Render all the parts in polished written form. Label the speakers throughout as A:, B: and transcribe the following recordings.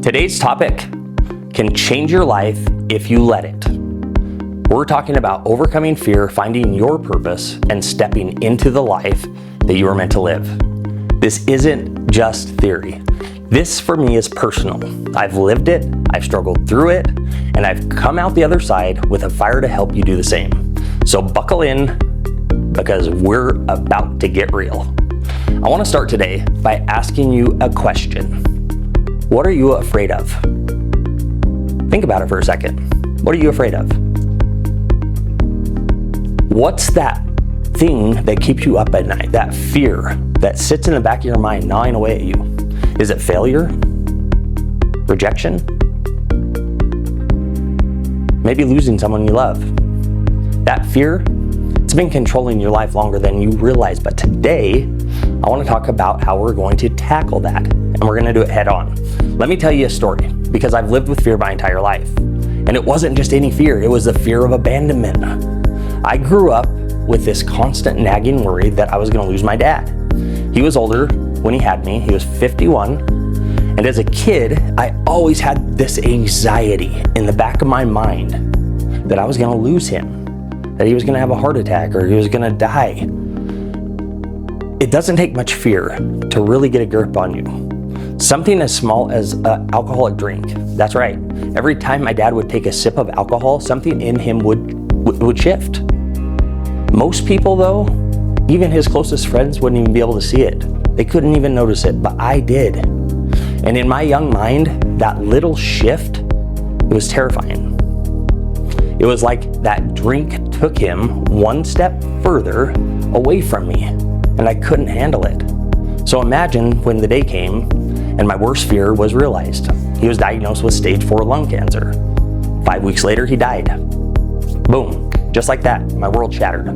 A: Today's topic can change your life if you let it. We're talking about overcoming fear, finding your purpose, and stepping into the life that you are meant to live. This isn't just theory. This for me is personal. I've lived it, I've struggled through it, and I've come out the other side with a fire to help you do the same. So buckle in, because we're about to get real. I want to start today by asking you a question. What are you afraid of? Think about it for a second. What are you afraid of? What's that thing that keeps you up at night? That fear that sits in the back of your mind gnawing away at you? Is it failure? Rejection? Maybe losing someone you love? That fear, it's been controlling your life longer than you realize. But today, I want to talk about how we're going to tackle that. And we're going to do it head on. Let me tell you a story, because I've lived with fear my entire life. And it wasn't just any fear, it was the fear of abandonment. I grew up with this constant nagging worry that I was going to lose my dad. He was older when he had me, he was 51. And as a kid, I always had this anxiety in the back of my mind that I was going to lose him, that he was going to have a heart attack or he was going to die. It doesn't take much fear to really get a grip on you. Something as small as an alcoholic drink. That's right. Every time my dad would take a sip of alcohol, something in him would shift. Most people though, even his closest friends wouldn't even be able to see it. They couldn't even notice it, but I did. And in my young mind, that little shift, it was terrifying. It was like that drink took him one step further away from me, and I couldn't handle it. So imagine when the day came and my worst fear was realized. He was diagnosed with stage 4 lung cancer. 5 weeks later, he died. Boom, just like that, my world shattered.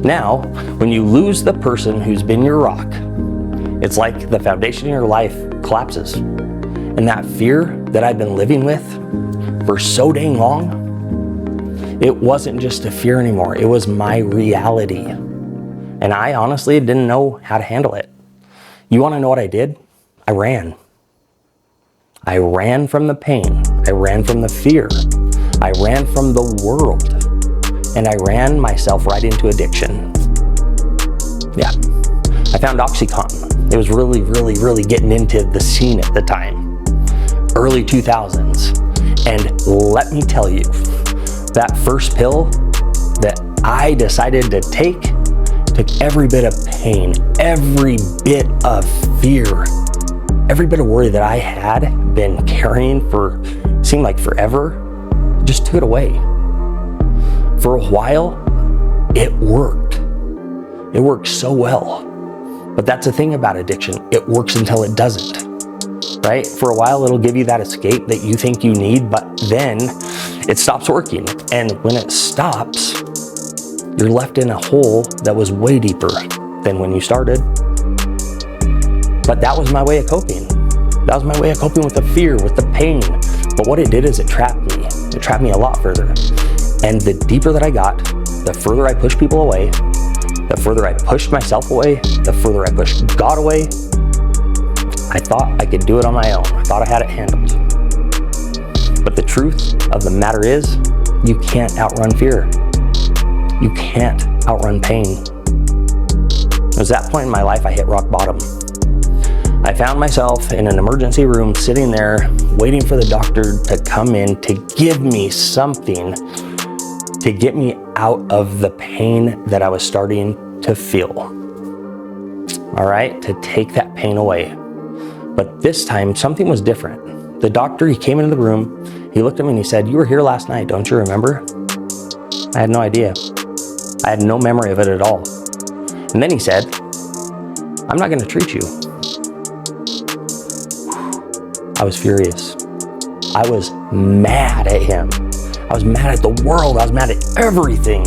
A: Now, when you lose the person who's been your rock, it's like the foundation of your life collapses. And that fear that I've been living with for so dang long, it wasn't just a fear anymore, it was my reality. And I honestly didn't know how to handle it. You wanna know what I did? I ran. I ran from the pain. I ran from the fear. I ran from the world. And I ran myself right into addiction. Yeah. I found OxyContin. It was really getting into the scene at the time. Early 2000s. And let me tell you, that first pill that I decided to take took every bit of pain, every bit of fear, every bit of worry that I had been carrying for, seemed like forever, just took it away. For a while, it worked. It worked so well. But that's the thing about addiction. It works until it doesn't, right? For a while, it'll give you that escape that you think you need, but then it stops working. And when it stops, you're left in a hole that was way deeper than when you started. But that was my way of coping. That was my way of coping with the fear, with the pain. But what it did is it trapped me. It trapped me a lot further. And the deeper that I got, the further I pushed people away, the further I pushed myself away, the further I pushed God away. I thought I could do it on my own. I thought I had it handled. But the truth of the matter is, you can't outrun fear. You can't outrun pain. It was that point in my life I hit rock bottom. I found myself in an emergency room sitting there waiting for the doctor to come in to give me something to get me out of the pain that I was starting to feel. All right, to take that pain away. But this time something was different. The doctor, he came into the room, he looked at me and he said, "You were here last night, don't you remember?" I had no idea. I had no memory of it at all. And then he said, "I'm not gonna treat you." I was furious. I was mad at him. I was mad at the world. I was mad at everything.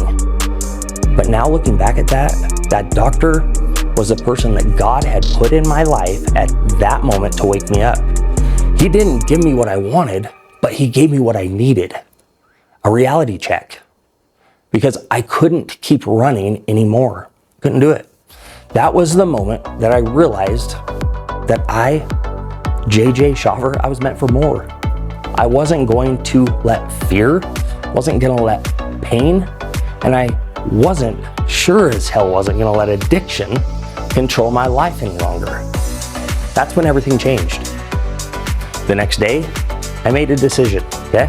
A: But now looking back at that doctor was the person that God had put in my life at that moment to wake me up. He didn't give me what I wanted, but he gave me what I needed. A reality check. Because I couldn't keep running anymore. Couldn't do it. That was the moment that I realized that I JJ Shawver, I was meant for more. I wasn't going to let fear, wasn't going to let pain, and I wasn't, sure as hell wasn't going to let addiction control my life any longer. That's when everything changed. The next day, I made a decision, okay?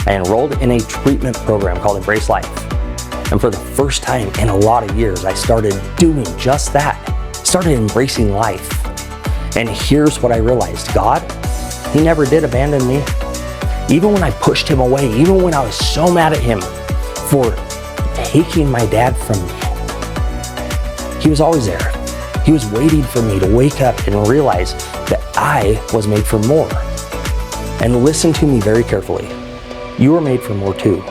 A: I enrolled in a treatment program called Embrace Life. And for the first time in a lot of years, I started doing just that. Started embracing life. And here's what I realized. God, He never did abandon me. Even when I pushed Him away, even when I was so mad at Him for taking my dad from me, He was always there. He was waiting for me to wake up and realize that I was made for more. And listen to me very carefully. You are made for more too.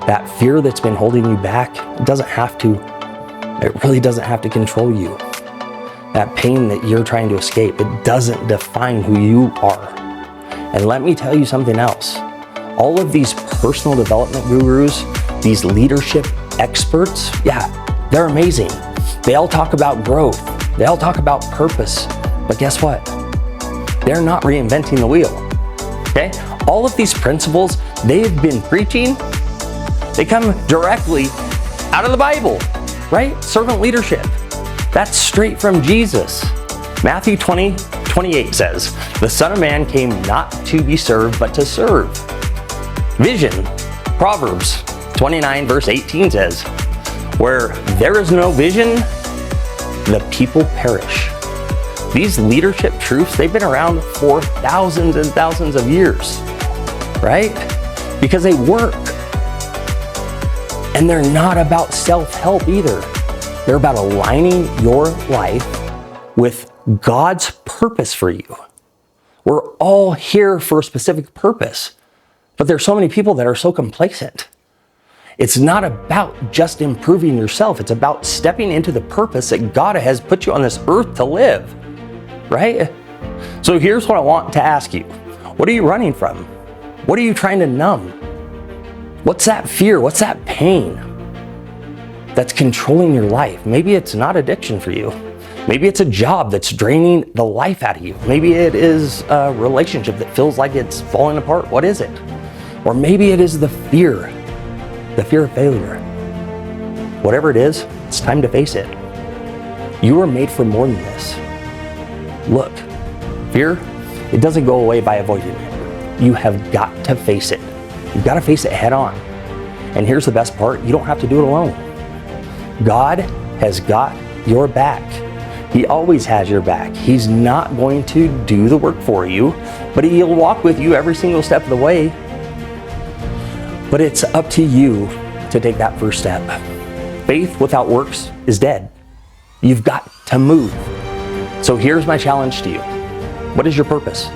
A: That fear that's been holding you back it really doesn't have to control you. That pain that you're trying to escape, it doesn't define who you are. And let me tell you something else. All of these personal development gurus, these leadership experts, yeah, they're amazing. They all talk about growth. They all talk about purpose. But guess what? They're not reinventing the wheel, okay? All of these principles they've been preaching, they come directly out of the Bible, right? Servant leadership. That's straight from Jesus. Matthew 20:28 says, "The Son of Man came not to be served, but to serve." Vision. Proverbs 29 verse 18 says, "Where there is no vision, the people perish." These leadership truths, they've been around for thousands and thousands of years, right? Because they work. And they're not about self-help either. They're about aligning your life with God's purpose for you. We're all here for a specific purpose, but there's so many people that are so complacent. It's not about just improving yourself. It's about stepping into the purpose that God has put you on this earth to live, right? So here's what I want to ask you. What are you running from? What are you trying to numb? What's that fear? What's that pain that's controlling your life? Maybe it's not addiction for you. Maybe it's a job that's draining the life out of you. Maybe it is a relationship that feels like it's falling apart. What is it? Or maybe it is the fear of failure. Whatever it is, it's time to face it. You are made for more than this. Look, fear, it doesn't go away by avoiding it. You have got to face it. You've got to face it head on. And here's the best part, you don't have to do it alone. God has got your back. He always has your back. He's not going to do the work for you, but He'll walk with you every single step of the way. But it's up to you to take that first step. Faith without works is dead. You've got to move. So here's my challenge to you. What is your purpose?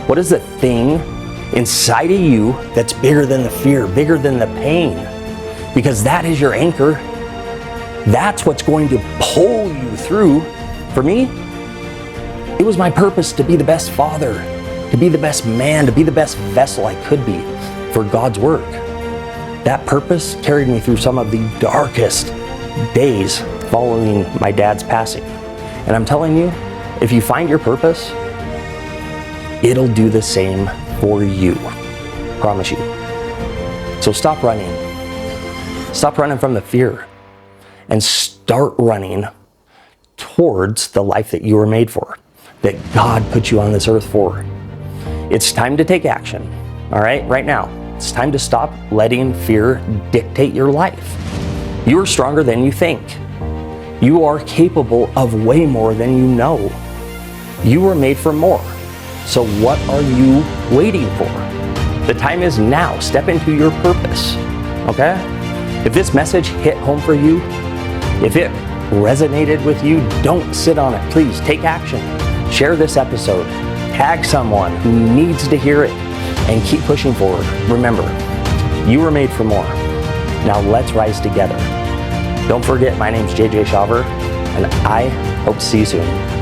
A: What is the thing inside of you that's bigger than the fear, bigger than the pain? Because that is your anchor. That's what's going to pull you through. For me, it was my purpose to be the best father, to be the best man, to be the best vessel I could be for God's work. That purpose carried me through some of the darkest days following my dad's passing. And I'm telling you, if you find your purpose, it'll do the same for you. Promise you. So stop running. Stop running from the fear and start running towards the life that you were made for, that God put you on this earth for. It's time to take action, all right? Right now, it's time to stop letting fear dictate your life. You are stronger than you think. You are capable of way more than you know. You were made for more. So what are you waiting for? The time is now. Step into your purpose, okay? If this message hit home for you, if it resonated with you, don't sit on it. Please take action. Share this episode. Tag someone who needs to hear it and keep pushing forward. Remember, you were made for more. Now let's rise together. Don't forget, my name's JJ Shawver, and I hope to see you soon.